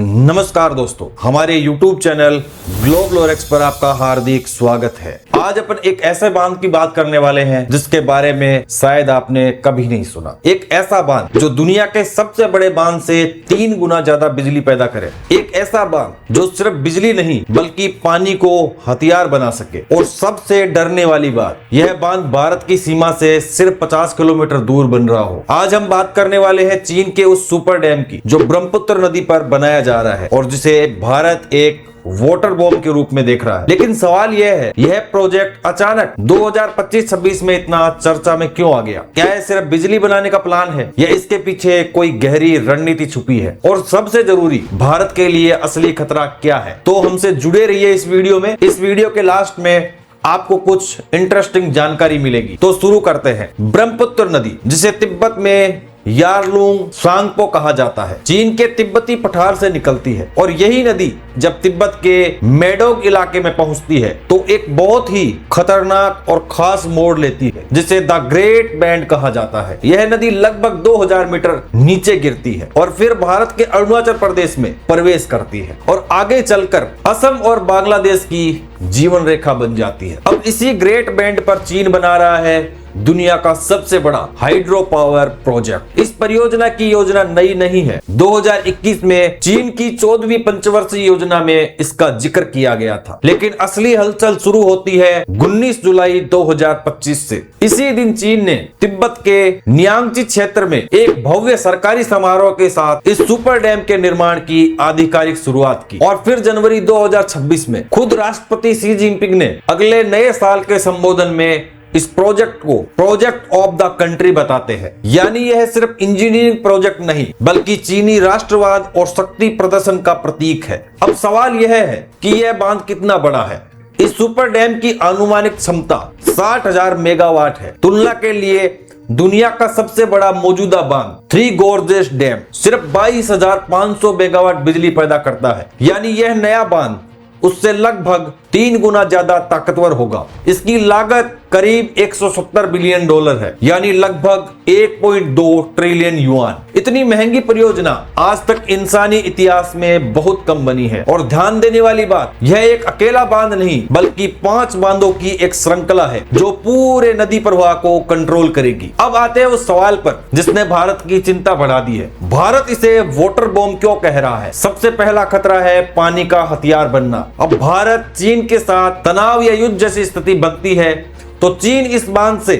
नमस्कार दोस्तों, हमारे YouTube चैनल ग्लोबलोरेक्स पर आपका हार्दिक स्वागत है। आज अपन एक ऐसे बांध की बात करने वाले हैं जिसके बारे में शायद आपने कभी नहीं सुना। एक ऐसा बांध जो दुनिया के सबसे बड़े बांध से 3 गुना ज्यादा बिजली पैदा करे। एक ऐसा बांध जो सिर्फ बिजली नहीं बल्कि पानी को हथियार बना सके। और सबसे डरने वाली बात, यह बांध भारत की सीमा से सिर्फ 50 किलोमीटर दूर बन रहा हो। आज हम बात करने वाले हैं चीन के उस सुपर डैम की जो ब्रह्मपुत्र नदी पर बनाया जा रहा है और जिसे भारत एक वाटर बॉम्ब के रूप में देख रहा है। लेकिन सवाल यह है, यह प्रोजेक्ट अचानक 2025-26 में इतना चर्चा में क्यों आ गया? क्या यह सिर्फ बिजली बनाने का प्लान है या इसके पीछे कोई गहरी रणनीति छुपी है? और सबसे जरूरी, भारत के लिए असली खतरा क्या है? तो हमसे जुड़े रहिए इस वीडियो में। इस वीडियो के लास्ट में आपको कुछ इंटरेस्टिंग जानकारी मिलेगी। तो शुरू करते हैं। ब्रह्मपुत्र नदी, जिसे तिब्बत में यारलुंग सांगपो कहा जाता है, चीन के तिब्बती पठार से निकलती है और यही नदी जब तिब्बत के मेडोग इलाके में पहुंचती है तो एक बहुत ही खतरनाक और खास मोड़ लेती है जिसे द ग्रेट बैंड कहा जाता है। यह नदी लगभग 2000 मीटर नीचे गिरती है और फिर भारत के अरुणाचल प्रदेश में प्रवेश करती है और आगे चलकर असम और बांग्लादेश की जीवन रेखा बन जाती है। अब इसी ग्रेट बैंड पर चीन बना रहा है दुनिया का सबसे बड़ा हाइड्रो पावर प्रोजेक्ट। इस परियोजना की योजना नई नहीं है। 2021 में चीन की 14वीं पंचवर्षीय योजना में इसका जिक्र किया गया था, लेकिन असली हलचल शुरू होती है 19 जुलाई 2025 से। इसी दिन चीन ने तिब्बत के नियांगची क्षेत्र में एक भव्य सरकारी समारोह के साथ इस सुपर डैम के निर्माण की आधिकारिक शुरुआत की और फिर जनवरी 2026 में खुद राष्ट्रपति शी जिनपिंग ने अगले नए साल के संबोधन में इस प्रोजेक्ट को प्रोजेक्ट ऑफ द कंट्री बताते हैं। यानी यह सिर्फ इंजीनियरिंग प्रोजेक्ट नहीं बल्कि चीनी राष्ट्रवाद और शक्ति प्रदर्शन का प्रतीक है। अब सवाल यह है कि यह बांध कितना बड़ा है। इस सुपर डैम की अनुमानित क्षमता 60,000 मेगावाट है। तुलना के लिए दुनिया का सबसे बड़ा मौजूदा बांध थ्री गोर्जेस डैम सिर्फ 22,500 मेगावाट बिजली पैदा करता है। यानी यह नया बांध उससे लगभग 3 गुना ज्यादा ताकतवर होगा। इसकी लागत करीब 170 बिलियन डॉलर है, यानी लगभग 1.2 ट्रिलियन युआन। इतनी महंगी परियोजना आज तक इंसानी इतिहास में बहुत कम बनी है। और ध्यान देने वाली बात, यह एक अकेला बांध नहीं बल्कि 5 बांधों की एक श्रृंखला है जो पूरे नदी प्रवाह को कंट्रोल करेगी। अब आते हैं उस सवाल पर जिसने भारत की चिंता बढ़ा दी है। भारत इसे वाटर बॉम्ब क्यों कह रहा है? सबसे पहला खतरा है पानी का हथियार बनना। अब भारत चीन के साथ तनाव या युद्ध जैसी स्थिति बनती है तो चीन इस बांध से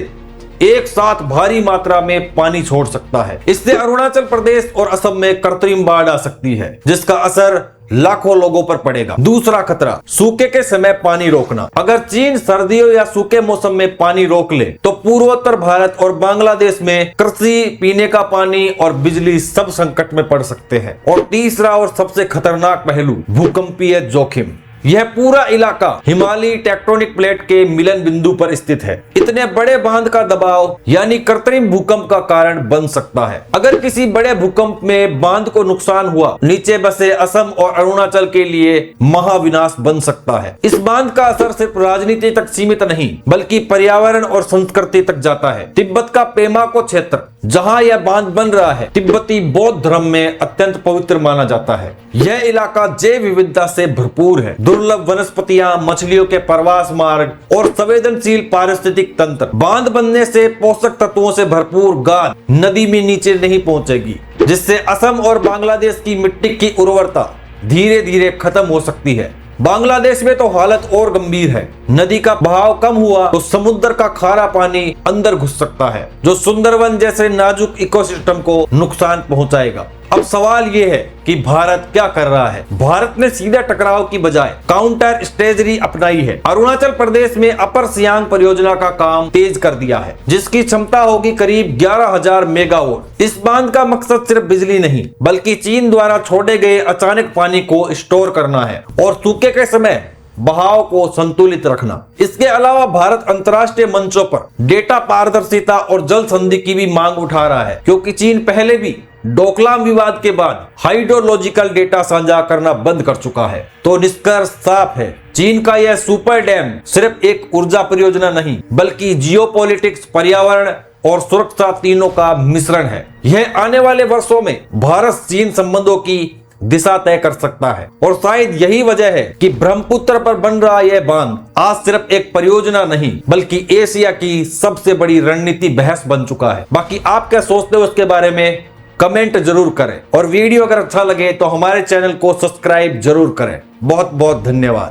एक साथ भारी मात्रा में पानी छोड़ सकता है। इससे अरुणाचल प्रदेश और असम में कृत्रिम बाढ़ आ सकती है जिसका असर लाखों लोगों पर पड़ेगा। दूसरा खतरा, सूखे के समय पानी रोकना। अगर चीन सर्दियों या सूखे मौसम में पानी रोक ले तो पूर्वोत्तर भारत और बांग्लादेश में कृषि, पीने का पानी और बिजली सब संकट में पड़ सकते हैं। और तीसरा और सबसे खतरनाक पहलू, भूकंपीय जोखिम। यह पूरा इलाका हिमालयी टेक्टोनिक प्लेट के मिलन बिंदु पर स्थित है। इतने बड़े बांध का दबाव यानी कृत्रिम भूकंप का कारण बन सकता है। अगर किसी बड़े भूकंप में बांध को नुकसान हुआ, नीचे बसे असम और अरुणाचल के लिए महाविनाश बन सकता है। इस बांध का असर सिर्फ राजनीति तक सीमित नहीं बल्कि पर्यावरण और संस्कृति तक जाता है। तिब्बत का पेमाको क्षेत्र जहां यह बांध बन रहा है, तिब्बती बौद्ध धर्म में अत्यंत पवित्र माना जाता है। यह इलाका जैव विविधता से भरपूर है। दुर्लभ वनस्पतियां, मछलियों के प्रवास मार्ग और संवेदनशील पारिस्थितिक तंत्र। बांध बनने से पोषक तत्वों से भरपूर गाद नदी में नीचे नहीं पहुंचेगी, जिससे असम और बांग्लादेश की मिट्टी की उर्वरता धीरे धीरे खत्म हो सकती है। बांग्लादेश में तो हालत और गंभीर है। नदी का बहाव कम हुआ तो समुद्र का खारा पानी अंदर घुस सकता है जो सुंदरवन जैसे नाजुक इकोसिस्टम को नुकसान पहुंचाएगा। अब सवाल यह है कि भारत क्या कर रहा है? भारत ने सीधा टकराव की बजाय काउंटर स्ट्रेटजी अपनाई है। अरुणाचल प्रदेश में अपर सियांग परियोजना का काम तेज कर दिया है जिसकी क्षमता होगी करीब 11,000 मेगावाट। इस बांध का मकसद सिर्फ बिजली नहीं बल्कि चीन द्वारा छोड़े गए अचानक पानी को स्टोर करना है और सूखे के समय बहाव को संतुलित रखना। इसके अलावा भारत अंतर्राष्ट्रीय मंचों पर डेटा पारदर्शिता और जल संधि की भी मांग उठा रहा है, क्योंकि चीन पहले भी डोकलाम विवाद के बाद हाइड्रोलॉजिकल डेटा साझा करना बंद कर चुका है। तो निष्कर्ष साफ है, चीन का यह सुपर डैम सिर्फ एक ऊर्जा परियोजना नहीं बल्कि जियोपॉलिटिक्स, पर्यावरण और सुरक्षा तीनों का मिश्रण है। यह आने वाले वर्षों में भारत चीन संबंधों की दिशा तय कर सकता है। और शायद यही वजह है कि ब्रह्मपुत्र पर बन रहा यह बांध आज सिर्फ एक परियोजना नहीं बल्कि एशिया की सबसे बड़ी रणनीति बहस बन चुका है। बाकी आप क्या सोचते हो इसके बारे में कमेंट जरूर करें और वीडियो अगर अच्छा लगे तो हमारे चैनल को सब्सक्राइब जरूर करें। बहुत बहुत धन्यवाद।